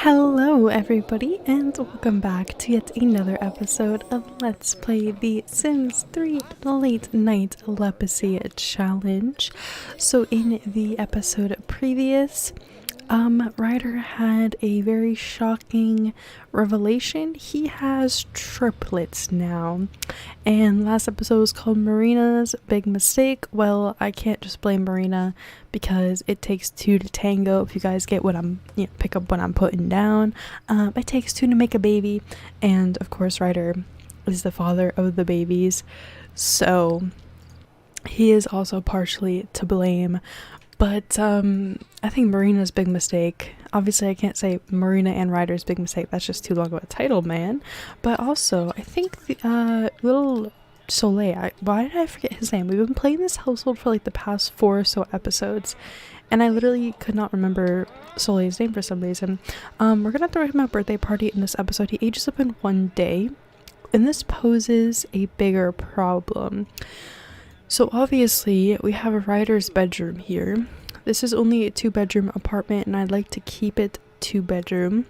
Hello everybody and welcome back to yet another episode of Let's Play the Sims 3 Late Night Lepacy Challenge. So in the episode previous, Ryder had a very shocking revelation. He has triplets now. And last episode was called Marina's Big Mistake. Well, I can't just blame Marina because it takes two to tango. If you guys get what pick up what I'm putting down. It takes two to make a baby. And of course, Ryder is the father of the babies. So he is also partially to blame. But I think Marina's big mistake, obviously I can't say Marina and Ryder's big mistake, that's just too long of a title, man. But also, I think the little Soleil, why did I forget his name? We've been playing this household for like the past 4 or so episodes, and I literally could not remember Soleil's name for some reason. We're gonna throw him a birthday party in this episode. He ages up in 1 day, and this poses a bigger problem. So obviously we have a Ryder's bedroom here. This is only a 2-bedroom apartment and I'd like to keep it 2-bedroom.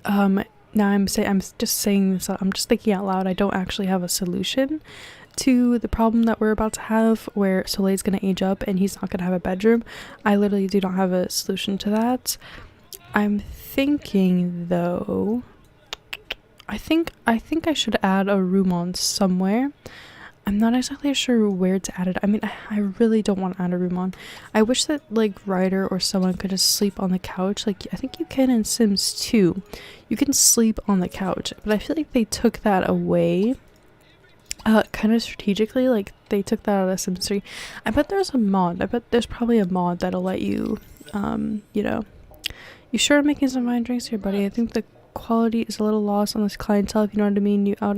Now I'm just saying this, I'm just thinking out loud. I don't actually have a solution to the problem that we're about to have where Soleil's gonna age up and he's not gonna have a bedroom. I literally do not have a solution to that. I'm thinking though, I think I should add a room on somewhere. I'm not exactly sure where to add it. I mean, I really don't want to add a room on. I wish that like Ryder or someone could just sleep on the couch. Like I think you can in Sims 2. You can sleep on the couch, but I feel like they took that away kind of strategically. Like they took that out of Sims 3. I bet there's a mod. I bet there's probably a mod that'll let you you sure I'm making some wine drinks here, buddy? I think the quality is a little lost on this clientele, if you know what I mean. You ought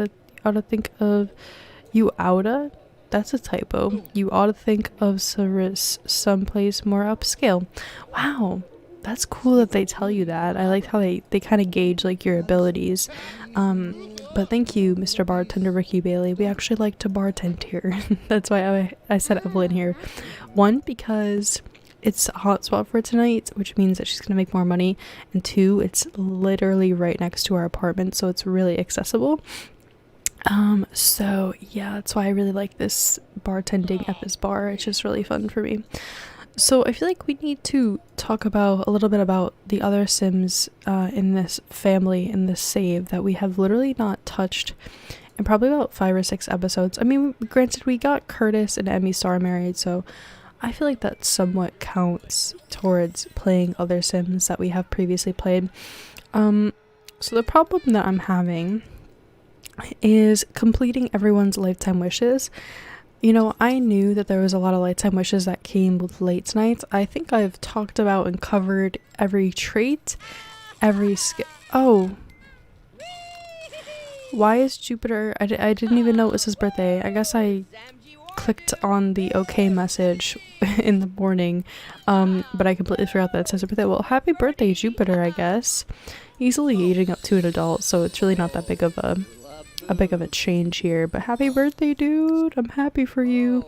to think of that's a typo. You ought to think of Ceres someplace more upscale. Wow, that's cool that they tell you that. I like how they kind of gauge like your abilities. But thank you, Mr. Bartender Ricky Bailey. We actually like to bartend here. That's why I said Evelyn here. 1, because it's a hot spot for tonight, which means that she's gonna make more money. And 2, it's literally right next to our apartment, so it's really accessible. So yeah, that's why I really like this bartending at this bar. It's just really fun for me. So I feel like we need to talk about a little bit about the other Sims in this family, in this save, that we have literally not touched in probably about 5 or 6 episodes. I mean, granted, we got Curtis and Emmy Star married, so I feel like that somewhat counts towards playing other Sims that we have previously played. So the problem that I'm having is completing everyone's lifetime wishes. You know, I knew that there was a lot of lifetime wishes that came with late nights. I think I've talked about and covered every trait, every skill. Oh, why is Jupiter? I didn't even know it was his birthday. I guess I clicked on the okay message in the morning, but I completely forgot that it says his birthday. Well, happy birthday, Jupiter, I guess. He's only aging up to an adult, so it's really not that big of a change here, but happy birthday, dude. I'm happy for you.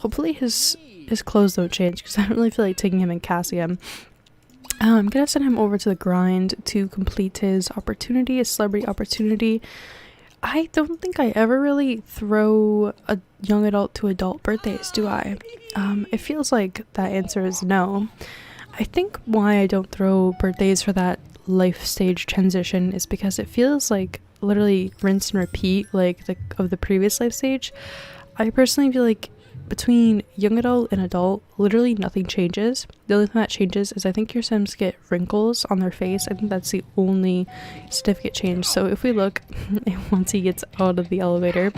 Hopefully his clothes don't change because I don't really feel like taking him and Cassian. I'm gonna send him over to the grind to complete his opportunity, his celebrity opportunity. I don't think I ever really throw a young adult to adult birthdays, do I? It feels like that answer is no. I think why I don't throw birthdays for that life stage transition is because it feels like literally rinse and repeat like of the previous life stage. I personally feel like between young adult and adult, literally nothing changes. The only thing that changes is I think your Sims get wrinkles on their face. I think that's the only significant change. So if we look, once he gets out of the elevator,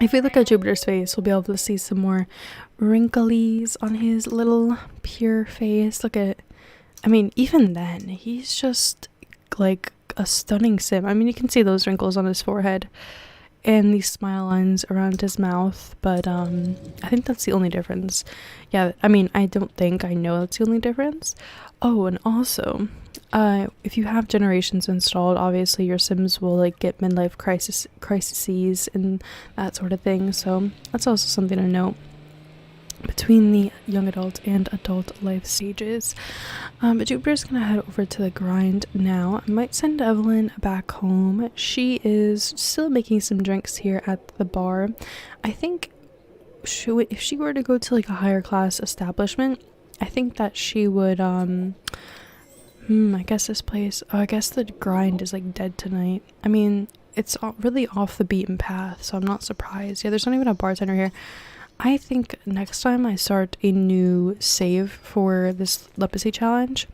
if we look at Jupiter's face, we'll be able to see some more wrinklies on his little pure face. Look at, I mean, even then, he's just like a stunning Sim. I mean, you can see those wrinkles on his forehead and these smile lines around his mouth, but I think that's the only difference. Yeah, I mean, I know that's the only difference. Oh, and also, if you have generations installed, obviously your Sims will like get midlife crises and that sort of thing, so that's also something to note. between the young adult and adult life stages. But Jupiter's gonna head over to the grind now. I might send Evelyn back home. She is still making some drinks here at the bar. I think if she were to go to like a higher class establishment, I think that she would I guess this place, I guess the grind is like dead tonight. I mean, it's really off the beaten path, so I'm not surprised. Yeah, there's not even a bartender here. I think next time I start a new save for this Lepacy challenge,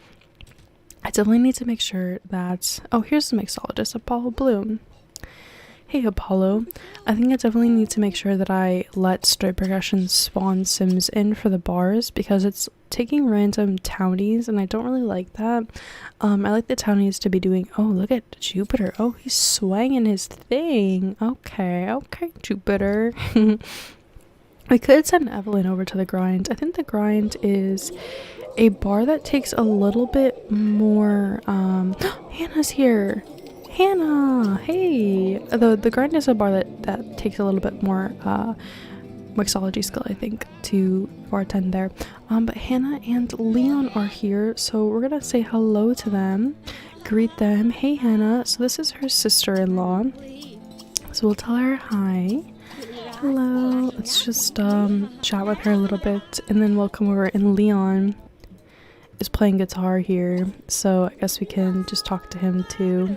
I definitely need to make sure that... Oh, here's the mixologist, Apollo Bloom. Hey, Apollo. I think I definitely need to make sure that I let straight progression spawn sims in for the bars, because it's taking random townies, and I don't really like that. I like the townies to be doing... Oh, look at Jupiter. Oh, he's swanging his thing. Okay, Jupiter. We could send Evelyn over to the grind. I think the grind is a bar that takes a little bit more... Hannah's here! Hannah! Hey! The grind is a bar that takes a little bit more mixology skill, I think, to bartend there. But Hannah and Leon are here, so we're gonna say hello to them. Greet them. Hey, Hannah. So this is her sister-in-law. So we'll tell her hi. Hello. Let's just chat with her a little bit, and then we'll come over, and Leon is playing guitar here, so I guess we can just talk to him too.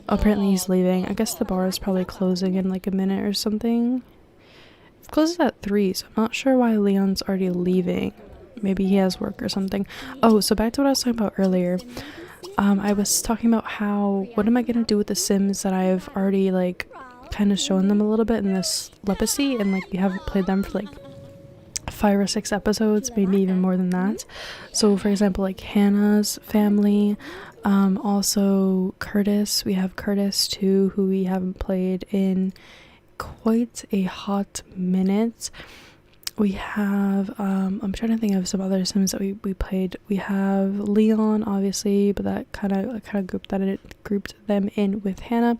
Apparently he's leaving. I guess the bar is probably closing in like a minute or something. It closes at 3, so I'm not sure why Leon's already leaving. Maybe he has work or something. Oh, so back to what I was talking about earlier. I was talking about how, what am I gonna do with the Sims that I've already like kind of shown them a little bit in this Lepacy, and like we haven't played them for like 5 or 6 episodes, maybe even more than that. So for example, like Hannah's family, also Curtis. We have Curtis too, who we haven't played in quite a hot minute. We have I'm trying to think of some other Sims that we played. We have Leon, obviously, but that kind of grouped them in with Hannah.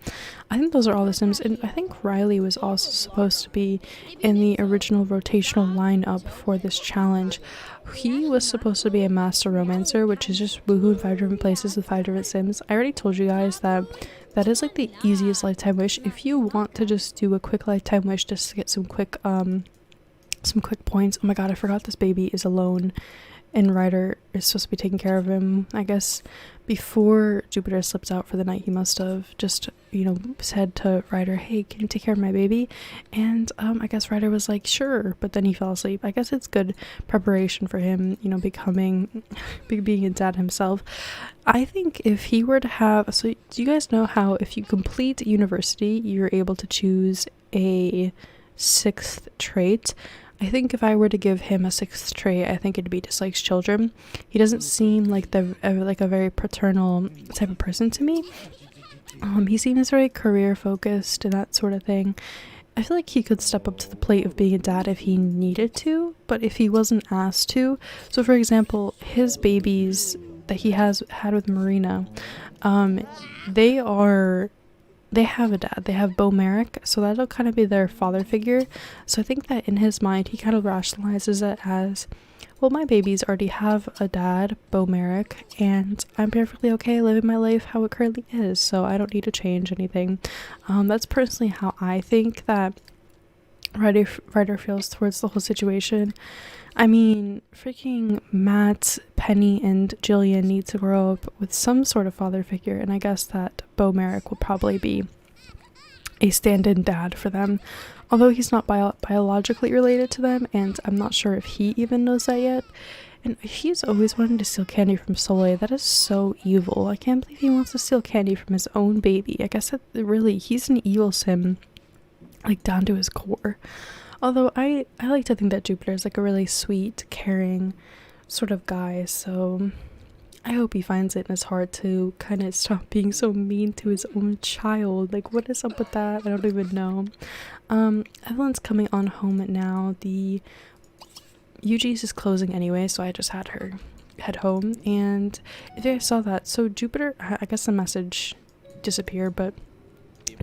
I think those are all the Sims, and I think Riley was also supposed to be in the original rotational lineup for this challenge. He was supposed to be a master romancer, which is just woohoo in 5 different places with 5 different Sims. I already told you guys that is like the easiest lifetime wish. If you want to just do a quick lifetime wish just to get some quick points. Oh my god, I forgot this baby is alone, and Ryder is supposed to be taking care of him. I guess before Jupiter slipped out for the night, he must have just, you know, said to Ryder, hey, can you take care of my baby? And I guess Ryder was like, sure, but then he fell asleep. I guess it's good preparation for him, you know, being a dad himself. I think if he were to have, so do you guys know how if you complete university, you're able to choose a 6th trait? I think if I were to give him a 6th trait, I think it'd be dislikes children. He doesn't seem like a very paternal type of person to me. He seems very career focused and that sort of thing. I feel like he could step up to the plate of being a dad if he needed to, but if he wasn't asked to. So for example, his babies that he has had with Marina, they have a dad. They have Bo Merrick, so that'll kind of be their father figure. So I think that in his mind, he kind of rationalizes it as, well, my babies already have a dad, Bo Merrick, and I'm perfectly okay living my life how it currently is, so I don't need to change anything. That's personally how I think that Ryder feels towards the whole situation. I mean, freaking Matt, Penny, and Jillian need to grow up with some sort of father figure, and I guess that Bo Merrick will probably be a stand-in dad for them, although he's not biologically related to them, and I'm not sure if he even knows that yet. And he's always wanted to steal candy from Soleil. That is so evil. I can't believe he wants to steal candy from his own baby. I guess that really, he's an evil sim, like down to his core. Although I like to think that Jupiter is like a really sweet, caring sort of guy, so I hope he finds it in his heart to kind of stop being so mean to his own child. Like, what is up with that? I don't even know. Evelyn's coming on home now. The UG's is closing anyway, so I just had her head home. And if you guys saw that, so Jupiter, I guess the message disappeared, but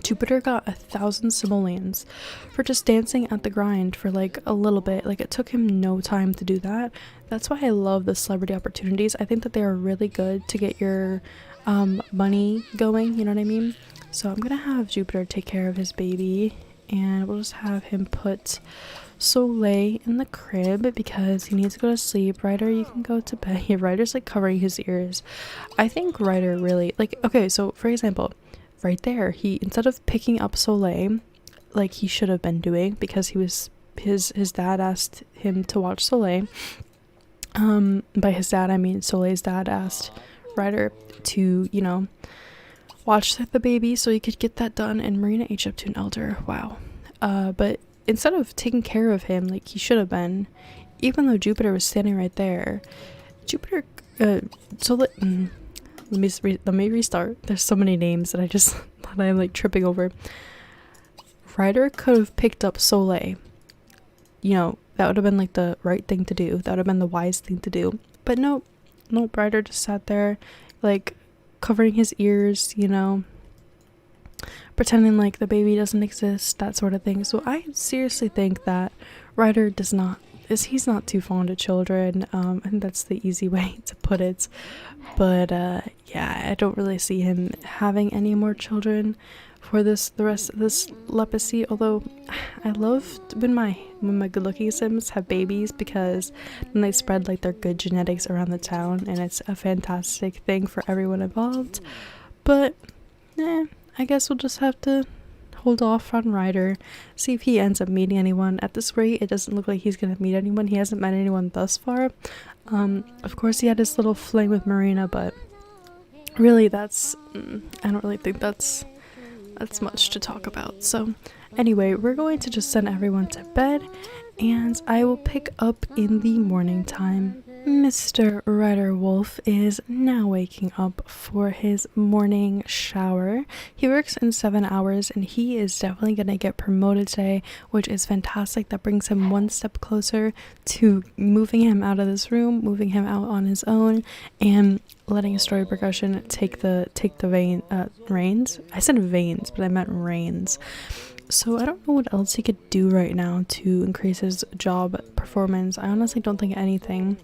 Jupiter got 1,000 simoleons for just dancing at the grind for like a little bit. Like, it took him no time to do that. That's why I love the celebrity opportunities. I think that they are really good to get your money going, you know what I mean? So I'm gonna have Jupiter take care of his baby, and we'll just have him put Soleil in the crib because he needs to go to sleep. Ryder, you can go to bed. Yeah, Ryder's like covering his ears. I think Ryder really, like, okay, so for example, right there, he, instead of picking up Soleil like he should have been doing, because he was, his dad asked him to watch Soleil. By his dad I mean Soleil's dad asked Ryder to, you know, watch the baby so he could get that done, and Marina aged up to an elder. Wow. But instead of taking care of him like he should have been, even though Jupiter was standing right there, Jupiter let me restart. There's so many names that I'm like tripping over. Ryder could have picked up Soleil. You know, that would have been like the right thing to do. That would have been the wise thing to do. But nope, Ryder just sat there like covering his ears, you know, pretending like the baby doesn't exist, that sort of thing. So I seriously think that Ryder he's not too fond of children. I think that's the easy way to put it. But yeah, I don't really see him having any more children for the rest of this Lepacy. Although I love when my good looking Sims have babies, because then they spread like their good genetics around the town, and it's a fantastic thing for everyone involved. But I guess we'll just have to hold off on Ryder, see if he ends up meeting anyone. At this rate, it doesn't look like he's gonna meet anyone. He hasn't met anyone thus far. Of course he had his little fling with Marina, but really I don't really think that's much to talk about. So anyway, we're going to just send everyone to bed, and I will pick up in the morning time. Mr. Ryder Wolf is now waking up for his morning shower. He works in 7 hours, and he is definitely going to get promoted today, which is fantastic. That brings him one step closer to moving him out of this room, moving him out on his own, and letting a story progression take the reins. I said veins, but I meant reins. So I don't know what else he could do right now to increase his job performance. I honestly don't think anything.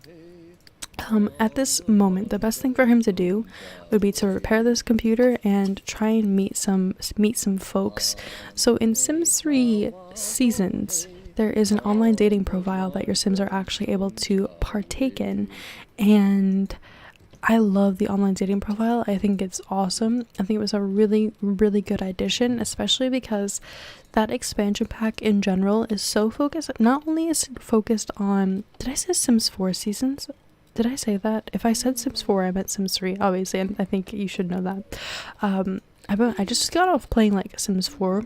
At this moment, the best thing for him to do would be to repair this computer and try and meet some folks. So in Sims 3 Seasons, there is an online dating profile that your Sims are actually able to partake in, and I love the online dating profile. I think it's awesome. I think it was a really, really good addition, especially because that expansion pack in general is so focused. Not only is it focused on, did I say Sims 4 Seasons? Did I say that? If I said Sims 4, I meant Sims 3, obviously, and I think you should know that. I just got off playing like Sims 4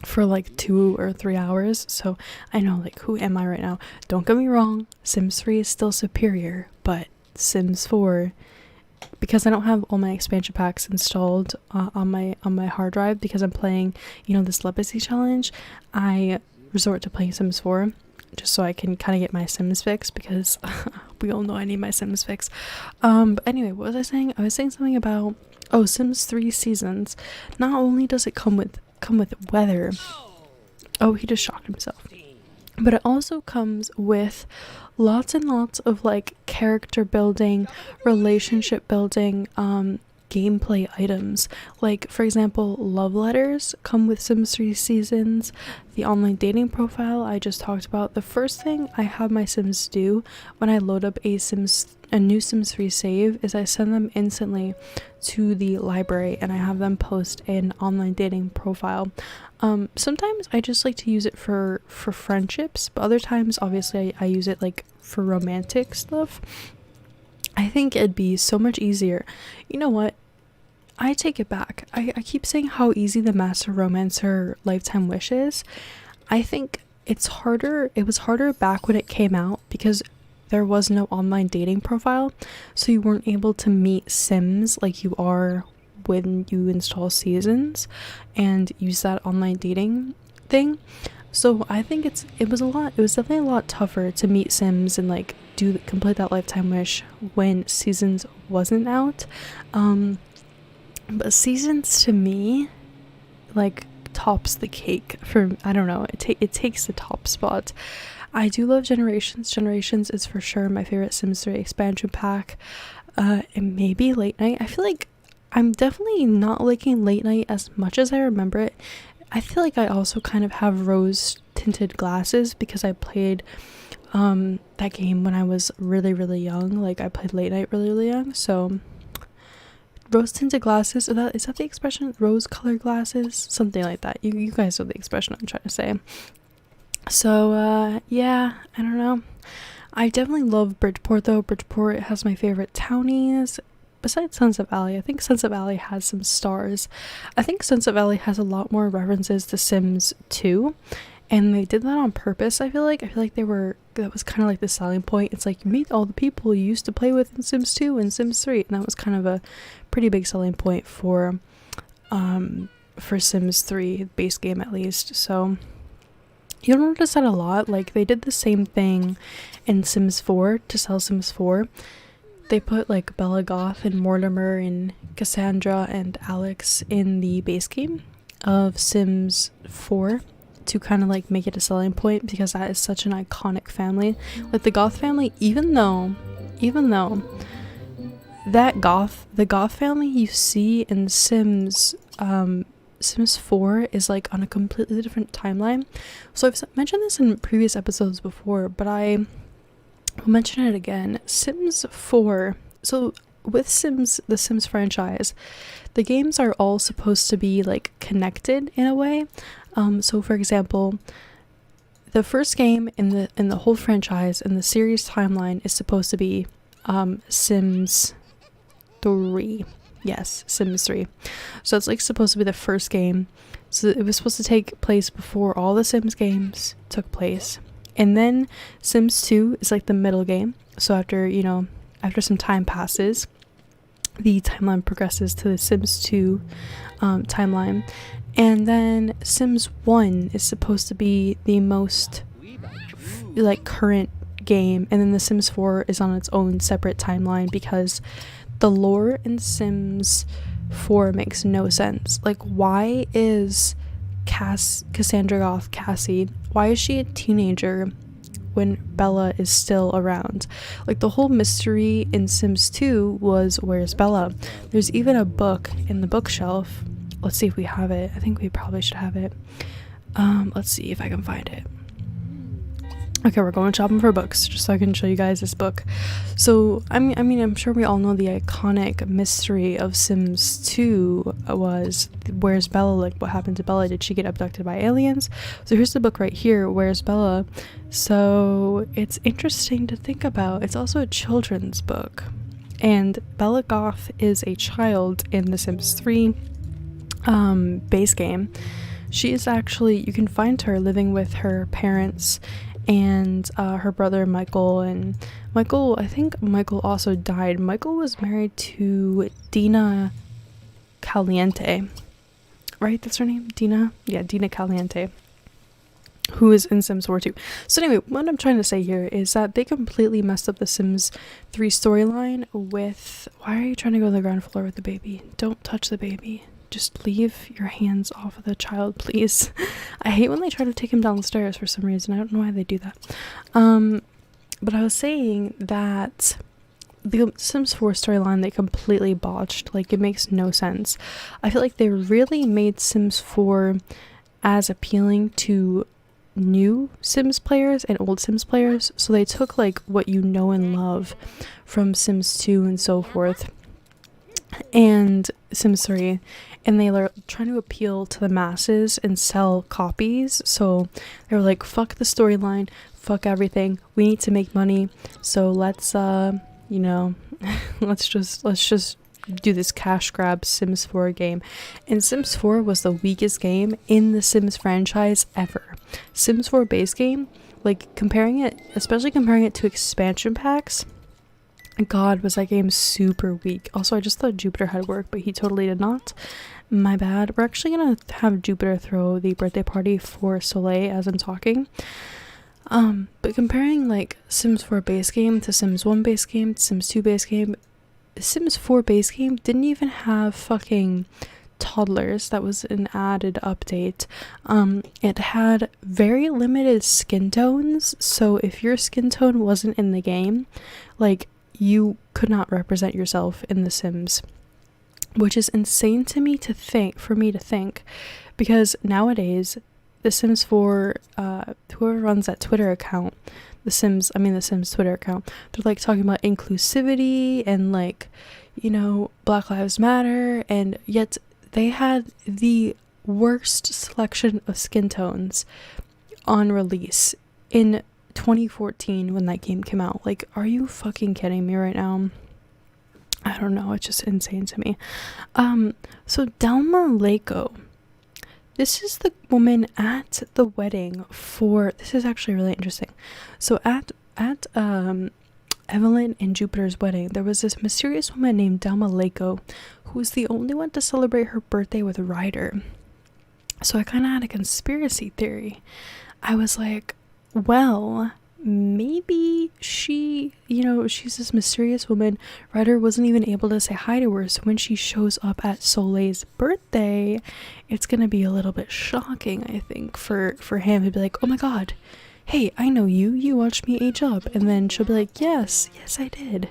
for like 2 or 3 hours, so I know, like, who am I right now? Don't get me wrong, Sims 3 is still superior, but Sims 4, because I don't have all my expansion packs installed on my hard drive, because I'm playing, you know, this Lepacy challenge, I resort to playing Sims 4 just so I can kind of get my Sims fix, because we all know I need my Sims fix. But anyway, what was I saying? I was saying something about, Sims 3 Seasons. Not only does it come with weather. Oh, he just shocked himself. But it also comes with lots and lots of like character building, relationship building, gameplay items. Like, for example, love letters come with Sims 3 Seasons. The online dating profile I just talked about. The first thing I have my Sims do when I load up a new Sims 3 save is I send them instantly to the library, and I have them post an online dating profile. Sometimes I just like to use it for friendships, but other times obviously I use it like for romantic stuff. I think it'd be so much easier. You know what? I take it back. I keep saying how easy the Master Romancer Lifetime Wish is. I think it's harder. It was harder back when it came out because there was no online dating profile. So you weren't able to meet Sims like you are when you install Seasons and use that online dating thing. So I think it was definitely a lot tougher to meet Sims and like complete that Lifetime Wish when Seasons wasn't out. But Seasons to me like tops the cake for, I don't know, it takes the top spot. I do love Generations is for sure my favorite Sims 3 expansion pack. And maybe Late Night. I feel like I'm definitely not liking Late Night as much as I remember it. I feel like I also kind of have rose tinted glasses because I played that game when I was really, really young. Like, I played Late Night really, really young. So rose tinted glasses, is that the expression? Rose colored glasses, something like that. You guys know the expression I'm trying to say. So yeah, I don't know. I definitely love Bridgeport though. Bridgeport has my favorite townies besides Sunset Valley. I think Sunset Valley has some stars. I think Sunset Valley has a lot more references to Sims 2, and they did that on purpose. I feel like that was kind of like the selling point. It's like, you meet all the people you used to play with in Sims 2 and Sims 3, and that was kind of a pretty big selling point for Sims 3 base game, at least. So you'll notice that a lot. Like, they did the same thing in Sims 4 to sell Sims 4. They put like Bella Goth and Mortimer and Cassandra and Alex in the base game of Sims 4 to kind of like make it a selling point, because that is such an iconic family. Like, the Goth family, even though the Goth family you see in Sims 4 is like on a completely different timeline. So I've mentioned this in previous episodes before, but I will mention it again. Sims 4, so with the Sims franchise, the games are all supposed to be like connected in a way. So for example, the first game in the whole franchise in the series timeline is supposed to be Sims 3. Yes, Sims 3. So it's like supposed to be the first game. So it was supposed to take place before all the Sims games took place. And then Sims 2 is like the middle game. So after some time passes, the timeline progresses to the Sims 2 timeline. And then Sims 1 is supposed to be the most like current game. And then the Sims 4 is on its own separate timeline, because the lore in Sims 4 makes no sense. Like, why is Cassandra Goth Cassie, why is she a teenager when Bella is still around? Like, the whole mystery in Sims 2 was, where's Bella? There's even a book in the bookshelf. Let's see if we have it. I think we probably should have it. Let's see if I can find it. Okay, we're going shopping for books just so I can show you guys this book. So, I mean, I'm sure we all know the iconic mystery of Sims 2 was, where's Bella? Like, what happened to Bella? Did she get abducted by aliens? So here's the book right here, Where's Bella? So it's interesting to think about. It's also a children's book. And Bella Goth is a child in the Sims 3 base game. She is actually, you can find her living with her parents and her brother Michael. And Michael, I think Michael also died. Michael was married to Dina Caliente, right? That's her name? Dina? Yeah, Dina Caliente, who is in Sims 4 too. So anyway, what I'm trying to say here is that they completely messed up the Sims 3 storyline with, why are you trying to go to the ground floor with the baby? Don't touch the baby. Just leave your hands off of the child, please. I hate when they try to take him downstairs for some reason. I don't know why they do that. But I was saying that the Sims 4 storyline, they completely botched. Like, it makes no sense. I feel like they really made Sims 4 as appealing to new Sims players and old Sims players. So they took like what you know and love from Sims 2 and so forth, and Sims 3, and they were trying to appeal to the masses and sell copies. So they were like, fuck the storyline, fuck everything, we need to make money, so let's let's just do this cash grab Sims 4 game. And Sims 4 was the weakest game in the Sims franchise ever. Sims 4 base game, like, especially comparing it to expansion packs, God, was that game super weak. Also, I just thought Jupiter had work, but he totally did not. My bad. We're actually gonna have Jupiter throw the birthday party for Soleil as I'm talking. But comparing like Sims 4 base game to Sims 1 base game to Sims 2 base game, Sims 4 base game didn't even have fucking toddlers. That was an added update. It had very limited skin tones, so if your skin tone wasn't in the game, like, you could not represent yourself in The Sims, which is insane to me to think, because nowadays The Sims 4, whoever runs that Twitter account, the Sims Twitter account, they're like talking about inclusivity and, like, you know, Black Lives Matter, and yet they had the worst selection of skin tones on release in 2014 when that game came out. Like, are you fucking kidding me right now? I don't know, it's just insane to me. So Delma Lako, this is the woman at the wedding for, this is actually really interesting. So at Evelyn and Jupiter's wedding, there was this mysterious woman named Delma Lako who was the only one to celebrate her birthday with Ryder. So I kind of had a conspiracy theory. I was like, well, maybe she, you know, she's this mysterious woman. Ryder wasn't even able to say hi to her, so when she shows up at Soleil's birthday, it's gonna be a little bit shocking, I think, for him to be like, oh my god, hey, I know you watched me age up, and then she'll be like, yes I did,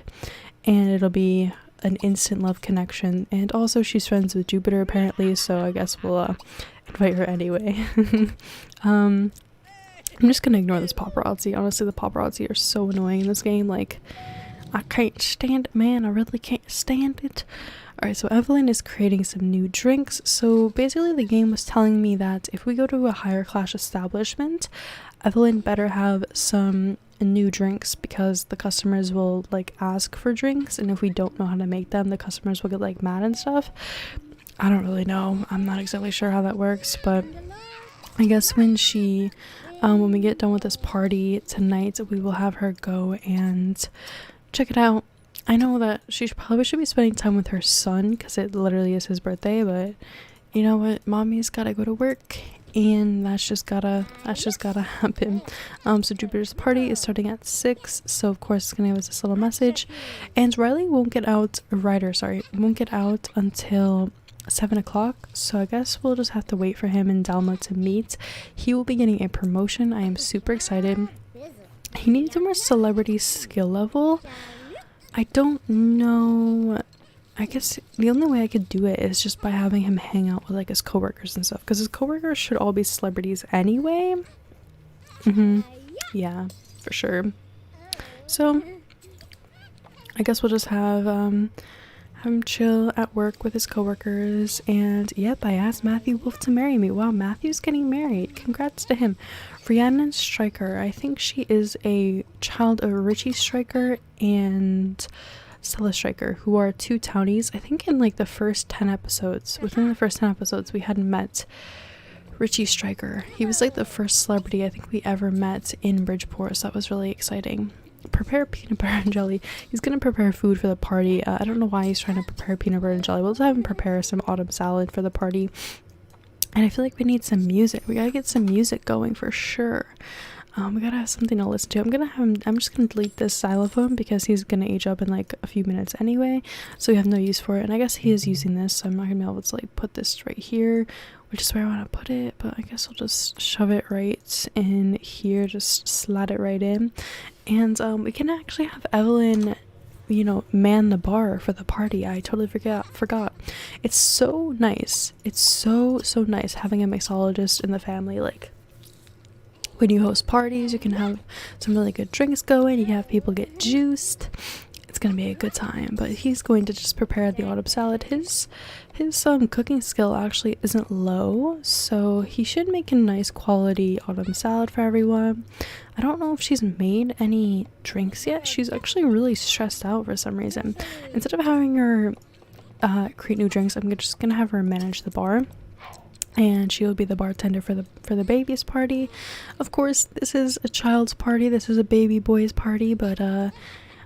and it'll be an instant love connection. And also she's friends with Jupiter apparently, so I guess we'll invite her anyway. I'm just gonna ignore this paparazzi. Honestly, the paparazzi are so annoying in this game. Like, I can't stand it, man. I really can't stand it. Alright, so Evelyn is creating some new drinks. So basically the game was telling me that if we go to a higher class establishment, Evelyn better have some new drinks, because the customers will, like, ask for drinks, and if we don't know how to make them, the customers will get, like, mad and stuff. I don't really know. I'm not exactly sure how that works, but I guess when we get done with this party tonight, we will have her go and check it out. I know that she probably should be spending time with her son, because it literally is his birthday, but you know what, mommy's gotta go to work, and that's just gotta happen. So Jupiter's party is starting at 6, so of course it's gonna give us this little message, and Ryder won't get out until 7 o'clock, so I guess we'll just have to wait for him and Dalma to meet. He will be getting a promotion. I am super excited. He needs a more celebrity skill level. I don't know. I guess the only way I could do it is just by having him hang out with, like, his coworkers and stuff, because his coworkers should all be celebrities anyway. Yeah, for sure. So I guess we'll just have him chill at work with his coworkers. And yep, I asked Matthew Wolf to marry me. Wow, Matthew's getting married. Congrats to him. Rhiannon Stryker, I think she is a child of Richie Stryker and Stella Stryker, who are two townies. I think in, like, the first 10 episodes, within the first 10 episodes, we hadn't met Richie Stryker. He was, like, the first celebrity I think we ever met in Bridgeport, so that was really exciting. Prepare peanut butter and jelly. He's gonna prepare food for the party. I don't know why he's trying to prepare peanut butter and jelly. We'll just have him prepare some autumn salad for the party. And I feel like we need some music. We gotta get some music going for sure. We gotta have something to listen to. I'm just gonna delete this xylophone because he's gonna age up in, like, a few minutes anyway, so we have no use for it. And I guess he is using this, so I'm not gonna be able to, like, put this right here, which is where I want to put it, but I guess I'll just shove it right in here, just slide it right in. And we can actually have Evelyn, you know, man the bar for the party. I totally forgot. It's so nice. It's so nice having a mixologist in the family. Like, when you host parties, you can have some really good drinks going. You have people get juiced. It's gonna be a good time. But he's going to just prepare the autumn salad. His cooking skill actually isn't low, so he should make a nice quality autumn salad for everyone. I don't know if she's made any drinks yet. She's actually really stressed out for some reason. Instead of having her create new drinks, I'm just gonna have her manage the bar, and she will be the bartender for the baby's party. Of course, this is a child's party. This is a baby boy's party, but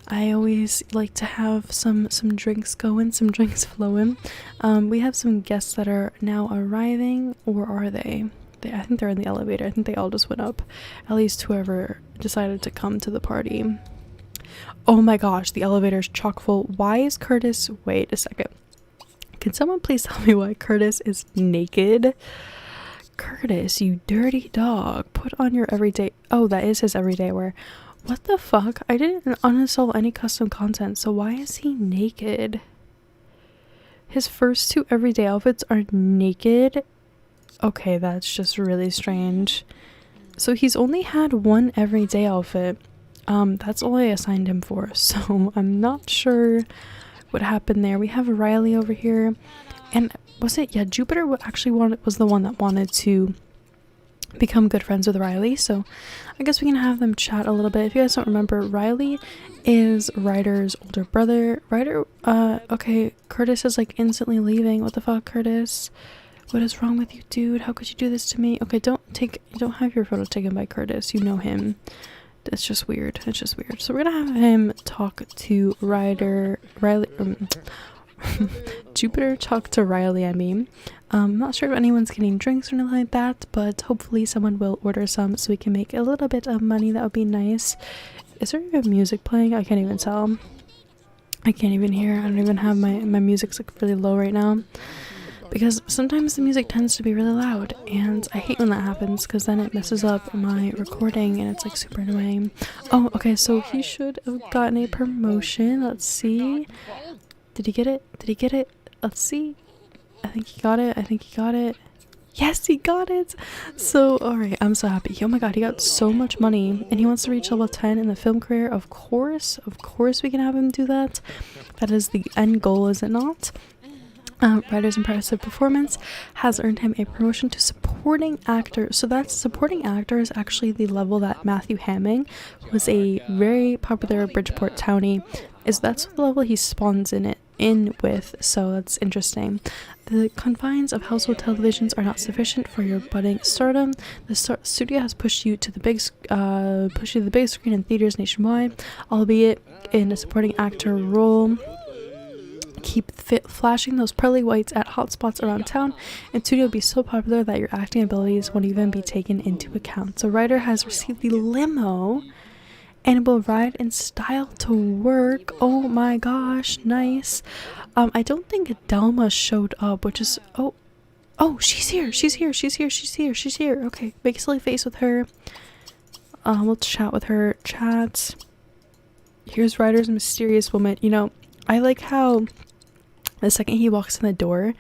I always like to have some drinks going, some drinks flowing. We have some guests that are now arriving, or are they? I think they're in the elevator. I think they all just went up. At least whoever decided to come to the party. Oh my gosh, the elevator's chock full. Why is Curtis... Wait a second. Can someone please tell me why Curtis is naked? Curtis, you dirty dog. Put on your everyday... Oh, that is his everyday wear. What the fuck? I didn't uninstall any custom content, so why is he naked? His first 2 everyday outfits are naked. Okay, that's just really strange. So he's only had 1 everyday outfit. That's all I assigned him for, so I'm not sure what happened there. We have Riley over here, and was it? Yeah, Jupiter actually was the one that wanted to become good friends with Riley, so I guess we can have them chat a little bit. If you guys don't remember, Riley is Ryder's older brother. Ryder, okay, Curtis is like instantly leaving. What the fuck, Curtis? What is wrong with you, dude? How could you do this to me? Okay, don't have your photo taken by Curtis. You know him. It's just weird. It's just weird. So we're gonna have him talk to Riley, Jupiter talk to Riley, I mean. I'm not sure if anyone's getting drinks or anything like that, but hopefully someone will order some so we can make a little bit of money. That would be nice. Is there even music playing? I can't even tell. I can't even hear. I don't even have my music's like really low right now. Because sometimes the music tends to be really loud, and I hate when that happens because then it messes up my recording and it's like super annoying. Oh, okay, so he should have gotten a promotion. Let's see. Did he get it? Did he get it? Let's see. I think he got it. I think he got it. Yes, he got it. So, alright, I'm so happy. Oh my god, he got so much money, and he wants to reach level 10 in the film career. Of course we can have him do that. That is the end goal, is it not? Ryder's impressive performance has earned him a promotion to supporting actor. So that's supporting actor is actually the level that Matthew Hamming was a very popular Bridgeport townie. That's the level he spawns in with. So that's interesting. The confines of household televisions are not sufficient for your budding stardom. The studio has pushed you to the big screen in theaters nationwide, albeit in a supporting actor role. Keep flashing those pearly whites at hotspots around town, and studio will be so popular that your acting abilities won't even be taken into account. So Ryder has received the limo and will ride in style to work. Oh my gosh, nice. I don't think Delma showed up, which is oh she's here. Okay, make a silly face with her. We'll chat with her. Chat. Here's Ryder's mysterious woman. You know, I like how the second he walks in the door,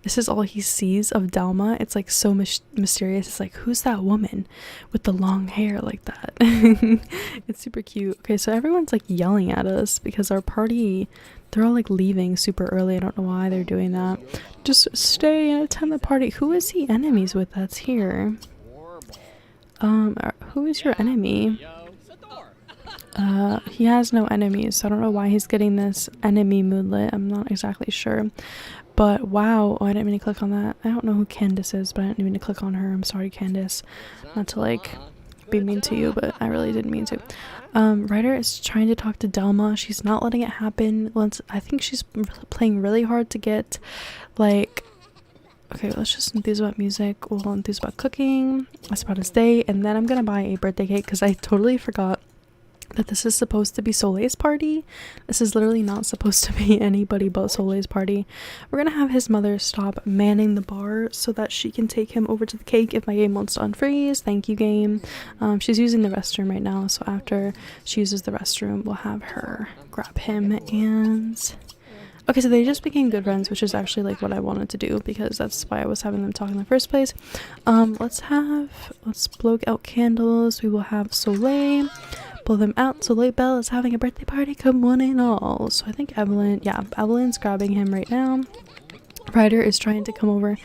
this is all he sees of Dalma. It's like so mysterious. It's like, who's that woman with the long hair like that? It's super cute. Okay, so everyone's like yelling at us because our party, they're all like leaving super early. I don't know why they're doing that. Just stay and attend the party. Who is he enemies with that's here? Who is your enemy? He has no enemies, so I don't know why he's getting this enemy moodlet. I'm not exactly sure. But wow, oh, I didn't mean to click on that. I don't know who Candace is, but I didn't mean to click on her. I'm sorry, Candace. Not to like be mean to you, but I really didn't mean to. Ryder is trying to talk to Delma. She's not letting it happen. I think she's playing really hard to get like... Okay, let's just enthuse about music. We'll enthuse about cooking. That's about his day. And then I'm gonna buy a birthday cake because I totally forgot that this is supposed to be Soleil's party. This is literally not supposed to be anybody but Soleil's party. We're gonna have his mother stop manning the bar so that she can take him over to the cake if my game wants to unfreeze. Thank you, game. She's using the restroom right now, so after she uses the restroom, we'll have her grab him. And okay, so they just became good friends, which is actually like what I wanted to do because that's why I was having them talk in the first place. Let's blow out candles. We will have Soleil blow them out. Soleil Bell is having a birthday party, come one and all. So I think Evelyn's grabbing him right now. Ryder is trying to come over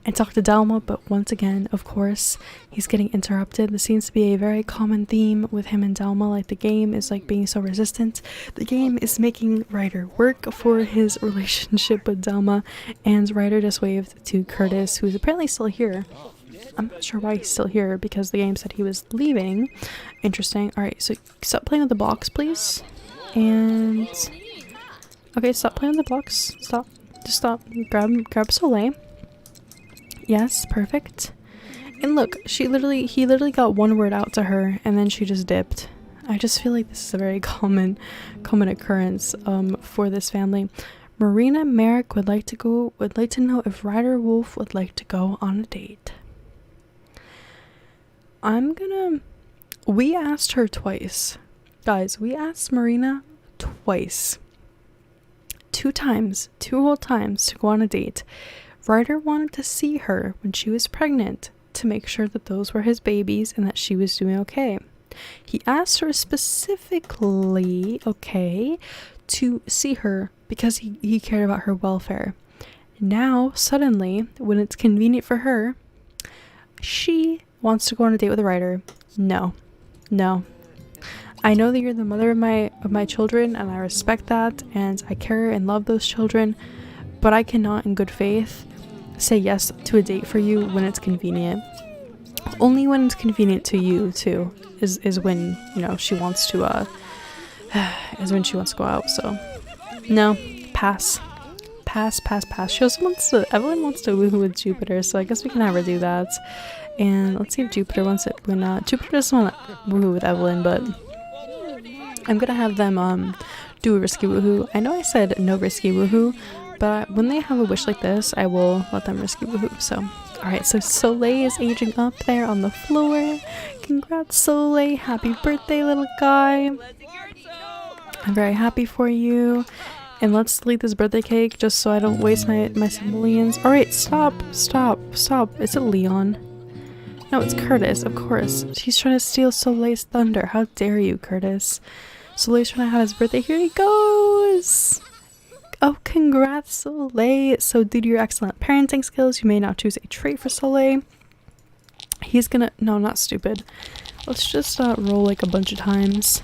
and talk to Dalma, but once again, of course, he's getting interrupted. This seems to be a very common theme with him and Dalma, like the game is like being so resistant. The game is making Ryder work for his relationship with Dalma, and Ryder just waved to Curtis, who's apparently still here. I'm not sure why he's still here because the game said he was leaving. Interesting. Alright, so stop playing with the blocks, please. And okay, stop playing with the blocks. Stop. Just stop. Grab Soleil. Yes, perfect. And look, he literally got one word out to her and then she just dipped. I just feel like this is a very common occurrence for this family. Marina Merrick would like to know if Ryder Wolf would like to go on a date. We asked her twice. Guys, we asked Marina twice. 2 whole times to go on a date. Ryder wanted to see her when she was pregnant to make sure that those were his babies and that she was doing okay. He asked her specifically, to see her because he cared about her welfare. Now, suddenly, when it's convenient for her, she wants to go on a date with Ryder. No. I know that you're the mother of my children, and I respect that, and I care and love those children, but I cannot, in good faith, say yes to a date for you when it's convenient. Only when it's convenient to you too is when, she wants to go out. So no, pass. She also Evelyn wants to woohoo with Jupiter, so I guess we can have her do that. And let's see if Jupiter wants it. Jupiter doesn't want to woohoo with Evelyn, but I'm gonna have them do a risky woohoo. I know I said no risky woohoo, but when they have a wish like this, I will let them risky woohoo. So alright, so Soleil is aging up there on the floor. Congrats, Soleil. Happy birthday, little guy. I'm very happy for you. And let's delete this birthday cake just so I don't waste my simoleons. Alright, stop. Is it Leon? No, it's Curtis, of course. He's trying to steal Soleil's thunder. How dare you, Curtis? Soleil's trying to have his birthday. Here he goes! Oh, congrats, Soleil. So due to your excellent parenting skills, you may now choose a trait for Soleil. He's gonna... No, not stupid. Let's just roll like a bunch of times.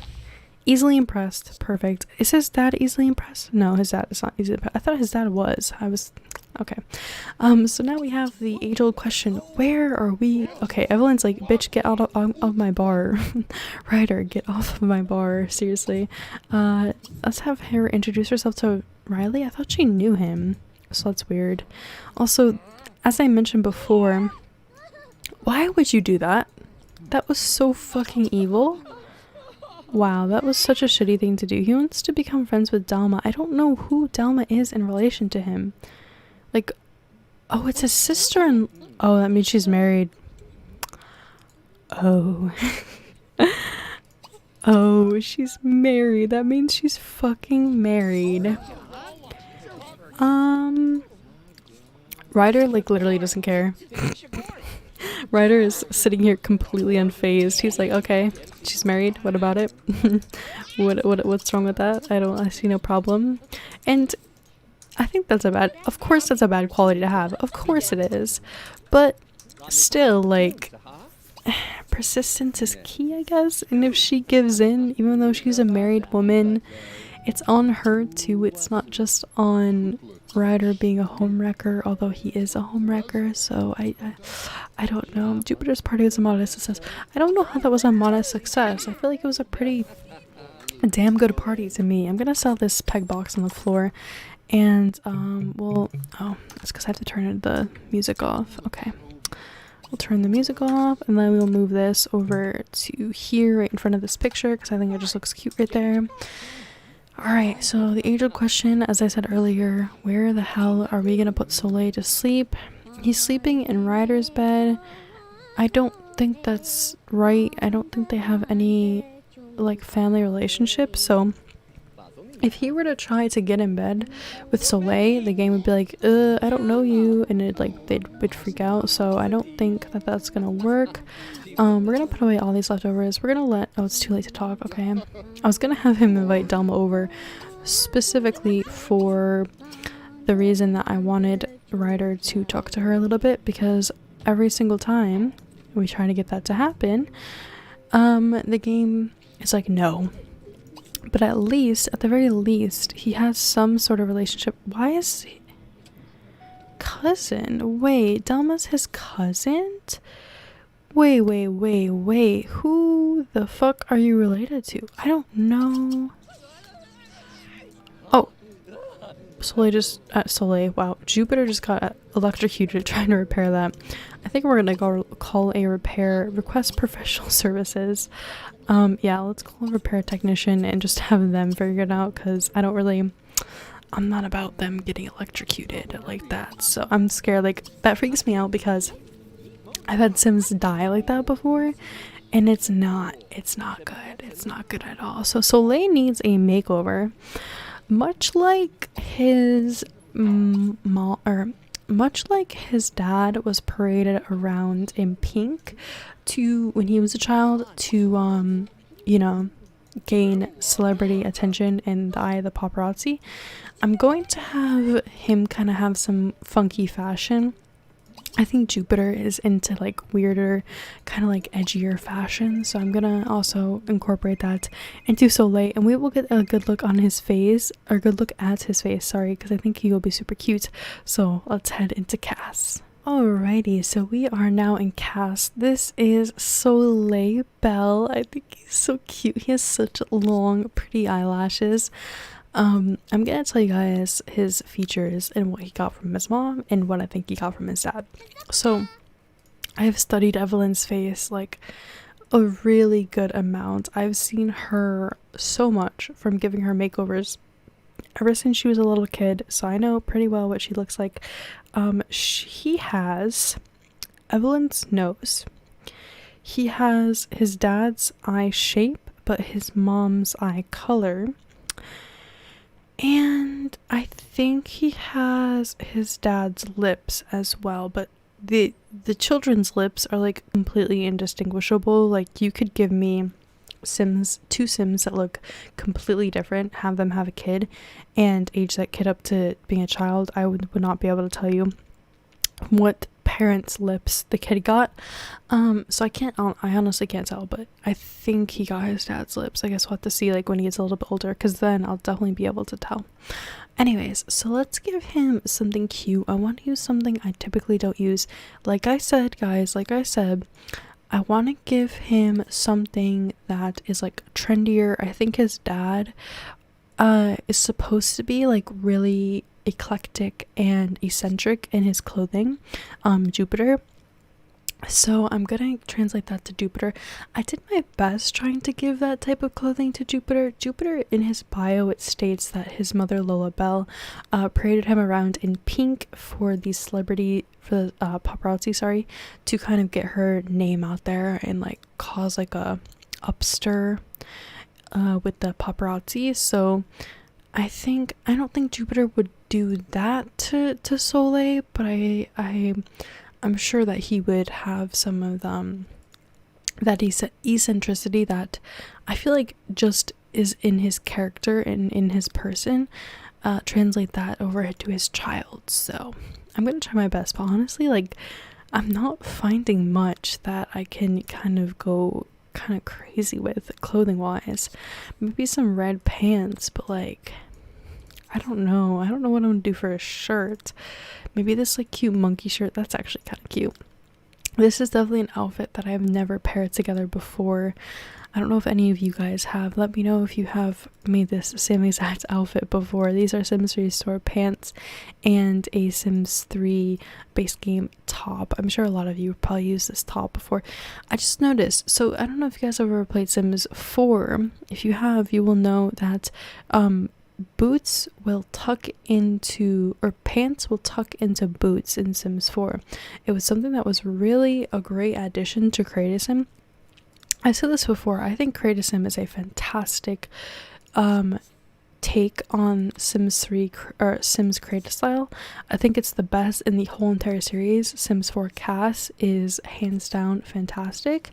Easily impressed. Perfect. Is his dad easily impressed? No, his dad is not easily impressed. I thought his dad was. Okay. So now we have the age-old question. Where are we? Okay, Evelyn's like, bitch, get out of my bar. Ryder, get off of my bar. Seriously. Let's have her introduce herself to Riley. I thought she knew him. So that's weird. Also, as I mentioned before, why would you do that? That was so fucking evil. Wow, that was such a shitty thing to do. He wants to become friends with Dalma. I don't know who Dalma is in relation to him. Like, oh, it's his sister and... Oh, that means she's married. Oh. Oh, she's married. That means she's fucking married. Ryder, like, literally doesn't care. Ryder is sitting here completely unfazed. He's like, okay, she's married. What about it? What's wrong with that? I see no problem. And I think of course that's a bad quality to have. Of course it is. But still, like, persistence is key, I guess. And if she gives in, even though she's a married woman, it's on her too. It's not just on Ryder being a homewrecker, although he is a homewrecker. So I don't know. Jupiter's party was a modest success. I don't know how that was a modest success. I feel like it was a damn good party to me. I'm gonna sell this peg box on the floor, and oh, that's because I have to turn the music off. Okay, we'll turn the music off, and then we'll move this over to here, right in front of this picture, because I think it just looks cute right there. Alright, so the age-old question, as I said earlier, where the hell are we gonna put Soleil to sleep? He's sleeping in Ryder's bed. I don't think that's right. I don't think they have any, like, family relationship, so if he were to try to get in bed with Soleil, the game would be like, I don't know you, and they'd freak out, so I don't think that that's gonna work. We're gonna put away all these leftovers. We're gonna oh, it's too late to talk, okay. I was gonna have him invite Dalma over specifically for the reason that I wanted Ryder to talk to her a little bit, because every single time we try to get that to happen, the game is like, no. But at the very least, he has some sort of relationship. Why is he... Cousin? Wait, Dalma's his cousin? Wait. Who the fuck are you related to? I don't know. Oh. Soleil, wow. Jupiter just got electrocuted trying to repair that. I think we're gonna go call a request professional services. Yeah, let's call a repair technician and just have them figure it out, because I don't really I'm not about them getting electrocuted like that. So I'm scared. Like, that freaks me out because I've had Sims die like that before, and it's not good. It's not good at all. So Soleil needs a makeover, much like his much like his dad was paraded around in pink to when he was a child to you know, gain celebrity attention in the eye of the paparazzi. I'm going to have him kind of have some funky fashion. I think Jupiter is into like weirder, kind of like edgier fashion, so I'm gonna also incorporate that into Soleil, and we will get a good look on his face, or a good look at his face, sorry, because I think he will be super cute. So let's head into cast. Alrighty, so we are now in cast. This is Soleil Bell. I think he's so cute. He has such long, pretty eyelashes. I'm gonna tell you guys his features and what he got from his mom and what I think he got from his dad. So I have studied Evelyn's face like a really good amount. I've seen her so much from giving her makeovers ever since she was a little kid, so I know pretty well what she looks like. He has Evelyn's nose. He has his dad's eye shape, but his mom's eye color. And I think he has his dad's lips as well, but the children's lips are like completely indistinguishable. Like, you could give me two Sims that look completely different, have them have a kid, and age that kid up to being a child, I would not be able to tell you what parents' lips the kid got. So I honestly can't tell, but I think he got his dad's lips. I guess we'll have to see like when he gets a little bit older, because then I'll definitely be able to tell. Anyways, so let's give him something cute. I want to use something I typically don't use. Like I said, guys, I want to give him something that is like trendier. I think his dad is supposed to be like really eclectic and eccentric in his clothing, Jupiter. So I'm gonna translate that to Jupiter. I did my best trying to give that type of clothing to Jupiter. Jupiter, in his bio, it states that his mother Lola Bell paraded him around in pink for the paparazzi, to kind of get her name out there and like cause like a upstir with the paparazzi. So I don't think Jupiter would do that to Soleil, but I'm sure that he would have some of that eccentricity that I feel like just is in his character and in his person. Translate that over to his child. So I'm gonna try my best, but honestly, like, I'm not finding much that I can kind of go kind of crazy with clothing wise. Maybe some red pants, but like, I don't know what I'm gonna do for a shirt. Maybe this like cute monkey shirt. That's actually kind of cute. This is definitely an outfit that I've never paired together before. I don't know if any of you guys have. Let me know if you have made this same exact outfit before. These are Sims 3 store pants and a Sims 3 base game top. I'm sure a lot of you probably used this top before. I just noticed. So I don't know if you guys ever played Sims 4. If you have, you will know that boots will tuck into, or pants will tuck into boots in Sims 4. It was something that was really a great addition to Create a Sim. I said this before, I think Create a Sim is a fantastic take on Sims 3 or Sims Create a Style. I think it's the best in the whole entire series. Sims 4 Cast is hands down fantastic.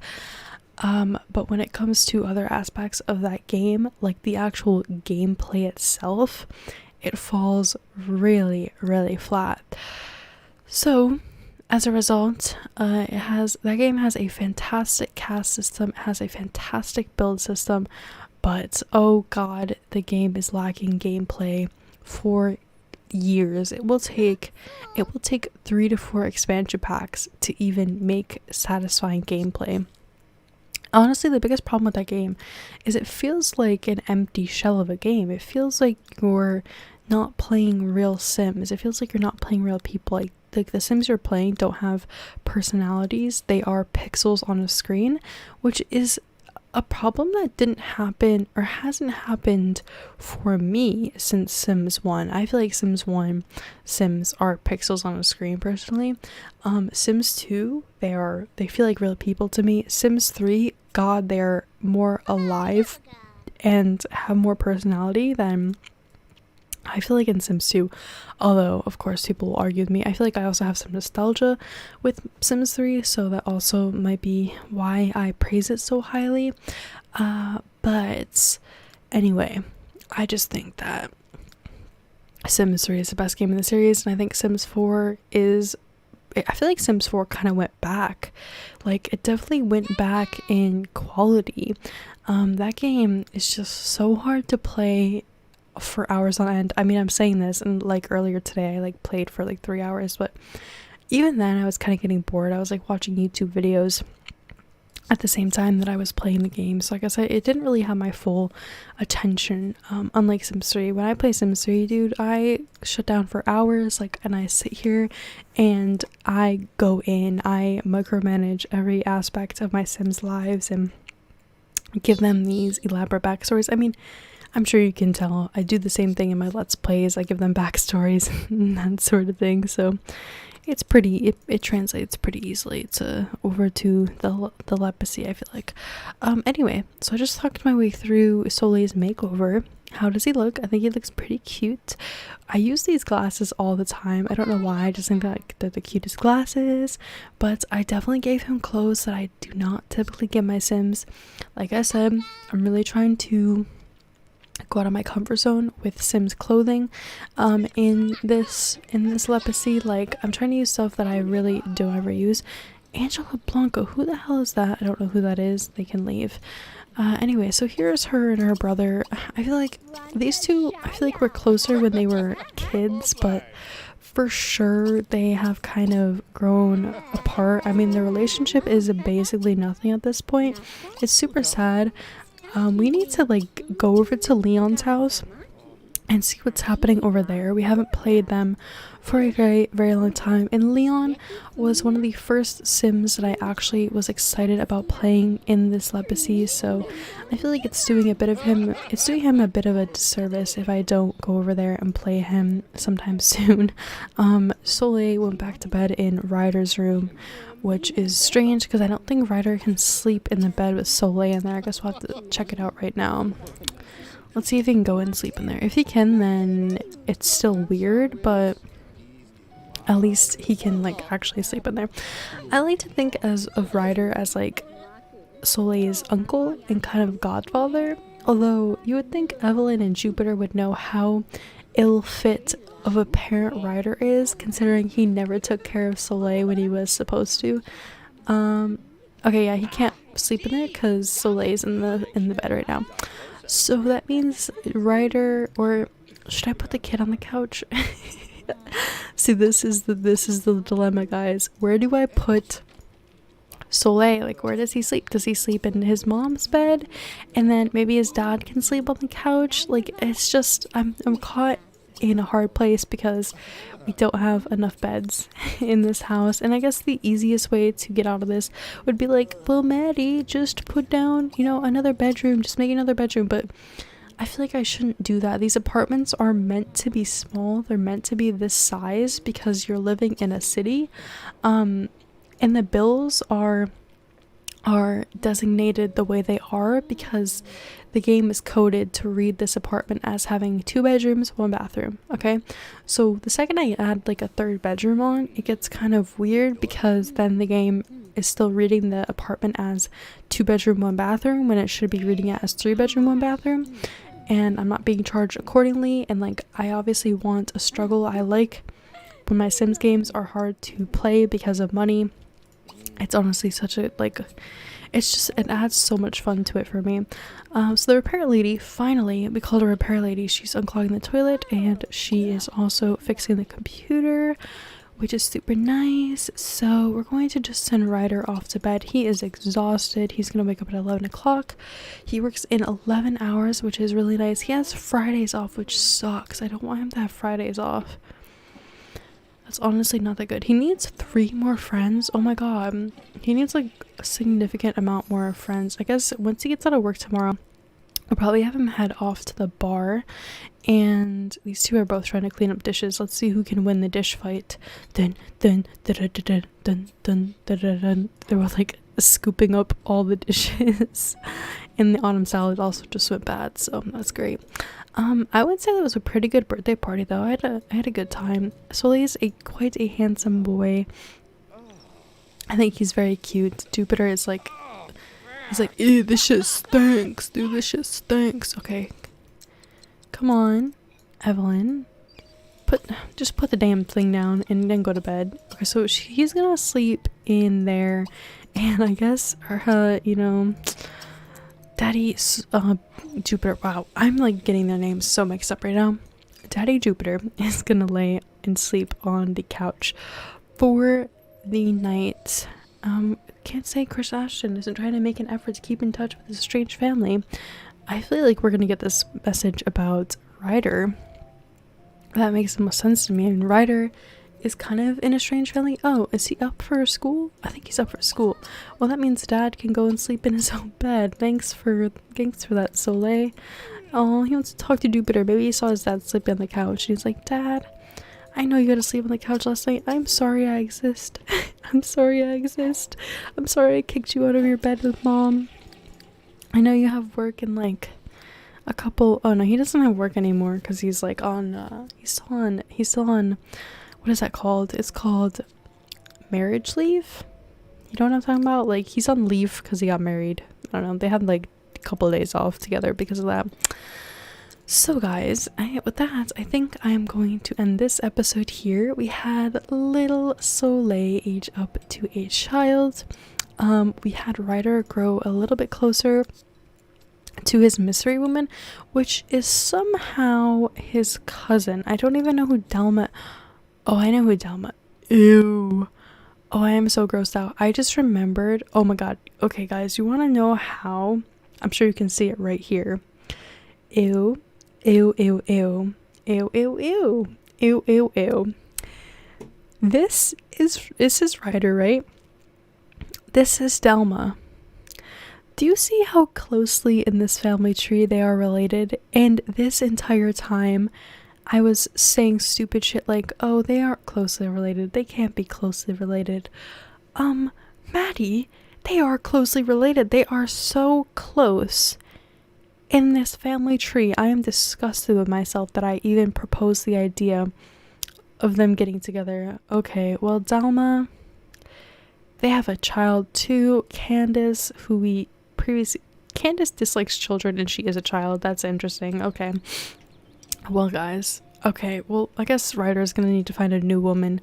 But when it comes to other aspects of that game, like the actual gameplay itself, it falls really, really flat. So as a result, that game has a fantastic cast system, it has a fantastic build system, but oh god, the game is lacking gameplay for years. It will take 3 to 4 expansion packs to even make satisfying gameplay. Honestly, the biggest problem with that game is it feels like an empty shell of a game. It feels like you're not playing real Sims. It feels like you're not playing real people. Like the Sims you're playing don't have personalities. They are pixels on a screen, which is a problem that didn't happen or hasn't happened for me since Sims 1. I feel like Sims are pixels on a screen personally. Sims 2, they feel like real people to me. Sims 3, God, they're more alive and have more personality than I feel like in Sims 2, although of course people will argue with me. I feel like I also have some nostalgia with Sims 3, so that also might be why I praise it so highly. But anyway, I just think that Sims 3 is the best game in the series, and I think Sims 4 is... I feel like Sims 4 kind of went back. Like, it definitely went back in quality. That game is just so hard to play for hours on end. I mean, I'm saying this, and like earlier today I like played for like 3 hours, but even then I was kind of getting bored. I was like watching YouTube videos at the same time that I was playing the game, so like I said, it didn't really have my full attention. Unlike Sims 3, when I play Sims 3, dude, I shut down for hours, like, and I sit here and I go in, I micromanage every aspect of my Sims lives and give them these elaborate backstories. I mean, I'm sure you can tell I do the same thing in my Let's Plays. I give them backstories and that sort of thing. So it's pretty, it translates pretty easily over to the Lepacy, I feel like. Anyway, so I just talked my way through Soleil's makeover. How does he look? I think he looks pretty cute. I use these glasses all the time. I don't know why. I just think that they're the cutest glasses. But I definitely gave him clothes that I do not typically give my Sims. Like I said, I'm really trying to go out of my comfort zone with Sims clothing in this Lepacy. Like, I'm trying to use stuff that I really don't ever use. Angela Blanco, who the hell is that? I don't know who that is. They can leave. Anyway, so here's her and her brother. I feel like these two, I feel like were closer when they were kids, but for sure they have kind of grown apart. I mean, their relationship is basically nothing at this point. It's super sad. We need to like go over to Leon's house and see what's happening over there. We haven't played them for a very, very long time, and Leon was one of the first Sims that I actually was excited about playing in this Lepacy, so I feel like it's doing him a bit of a disservice if I don't go over there and play him sometime soon. Soleil went back to bed in Ryder's room, which is strange because I don't think Ryder can sleep in the bed with Soleil in there. I guess we'll have to check it out right now. Let's see if he can go and sleep in there. If he can, then it's still weird, but at least he can like actually sleep in there. I like to think of Ryder as like Soleil's uncle and kind of godfather, although you would think Evelyn and Jupiter would know how ill fit of a parent Ryder is, considering he never took care of Soleil when he was supposed to. Okay, yeah, he can't sleep in there because Soleil's in the bed right now. So that means Ryder, or should I put the kid on the couch? See, this is the dilemma, guys. Where do I put Soleil? Like, where does he sleep? Does he sleep in his mom's bed, and then maybe his dad can sleep on the couch? Like, it's just I'm caught in a hard place because we don't have enough beds in this house, and I guess the easiest way to get out of this would be like, well, Maddie, just put down, you know, another bedroom, just make another bedroom. But I feel like I shouldn't do that. These apartments are meant to be small. They're meant to be this size because you're living in a city, and the bills are designated the way they are because the game is coded to read this apartment as having 2 bedrooms, 1 bathroom. Okay, so the second I add like a 3rd bedroom on, it gets kind of weird because then the game is still reading the apartment as 2 bedroom, 1 bathroom when it should be reading it as 3 bedroom, 1 bathroom, and I'm not being charged accordingly. And like, I obviously want a struggle. I like when my Sims games are hard to play because of money. It's honestly such a, like, it's just, it adds so much fun to it for me. So the repair lady, finally, we called her repair lady. She's unclogging the toilet and she is also fixing the computer, which is super nice. So we're going to just send Ryder off to bed. He is exhausted. He's gonna wake up at 11 o'clock. He works in 11 hours, which is really nice. He has Fridays off, which sucks. I don't want him to have Fridays off. That's honestly not that good. He needs 3 more friends. Oh my god. He needs like a significant amount more friends. I guess once he gets out of work tomorrow, I'll probably have him head off to the bar, and these two are both trying to clean up dishes. Let's see who can win the dish fight. Dun dun dun dun dun dun dun dun dun dun. They're both like scooping up all the dishes. And the autumn salad also just went bad, so that's great. I would say that was a pretty good birthday party though. I had a good time. Soleil is quite a handsome boy. I think he's very cute. Jupiter is like, he's like, ew, this shit stinks, dude, this shit stinks. Okay, come on, Evelyn, just put the damn thing down and then go to bed. Okay, so he's gonna sleep in there, and I guess you know, Daddy Jupiter, wow, I'm like getting their names so mixed up right now. Daddy Jupiter is gonna lay and sleep on the couch for the night. Can't say Chris Ashton isn't trying to make an effort to keep in touch with his strange family. I feel like we're gonna get this message about Ryder. That makes the most sense to me. And Ryder is kind of in a strange family. Oh, is he up for school? I think he's up for school. Well, that means Dad can go and sleep in his own bed. Thanks for that, Soleil. Oh, he wants to talk to Jupiter. Maybe he saw his dad sleeping on the couch. He's like, Dad, I know you had to sleep on the couch last night. I'm sorry I exist. I'm sorry I exist. I'm sorry I kicked you out of your bed with Mom. I know you have work in like a couple. Oh no, he doesn't have work anymore because he's like on. He's still on. What is that called? It's called marriage leave. You know what I'm talking about? Like he's on leave because he got married. I don't know. They had like a couple of days off together because of that. So guys, with that, I think I am going to end this episode here. We had little Soleil age up to a child. We had Ryder grow a little bit closer to his mystery woman, which is somehow his cousin. I don't even know who Delma. Oh, I know who Delma. Ew. Oh, I am so grossed out. I just remembered. Oh my god. Okay, guys, you want to know how? I'm sure you can see it right here. Ew. Ew, ew, ew. Ew, ew, ew. Ew, ew, ew. This is Ryder, right? This is Delma. Do you see how closely in this family tree they are related? And this entire time, I was saying stupid shit like, oh, they aren't closely related. They can't be closely related. Maddie, they are closely related. They are so close. In this family tree, I am disgusted with myself that I even proposed the idea of them getting together. Okay, well, Dalma, they have a child too. Candace, Candace dislikes children and she is a child. That's interesting. Okay. Well, guys. Okay, well, I guess Ryder's gonna need to find a new woman.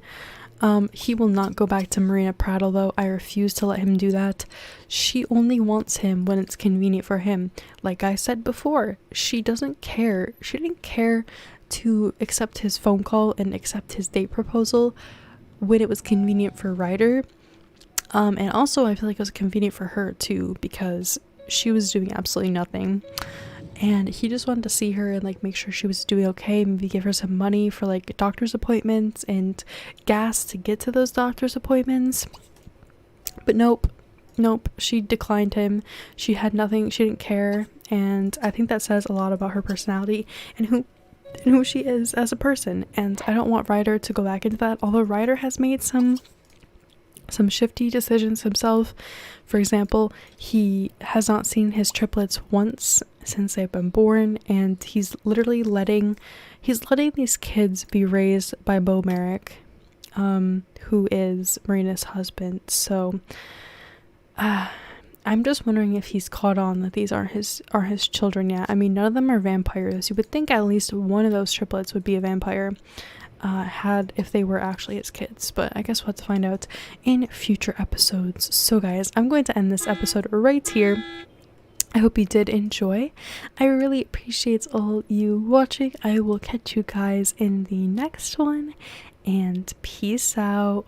He will not go back to Marina Prattle, though. I refuse to let him do that. She only wants him when it's convenient for him. Like I said before, she doesn't care. She didn't care to accept his phone call and accept his date proposal when it was convenient for Ryder. And also, I feel like it was convenient for her, too, because she was doing absolutely nothing. And he just wanted to see her and like make sure she was doing okay, maybe give her some money for like doctor's appointments and gas to get to those doctor's appointments. But nope, she declined him. She had nothing, she didn't care, and I think that says a lot about her personality and who she is as a person. And I don't want Ryder to go back into that, although Ryder has made some shifty decisions himself. For example, he has not seen his triplets once since they've been born, and he's literally letting these kids be raised by Bo Merrick, who is Marina's husband. So I'm just wondering if he's caught on that these are his children yet. I mean, none of them are vampires. You would think at least one of those triplets would be a vampire. If they were actually his kids, but I guess we'll have to find out in future episodes. So guys, I'm going to end this episode right here. I hope you did enjoy. I really appreciate all you watching. I will catch you guys in the next one, and peace out.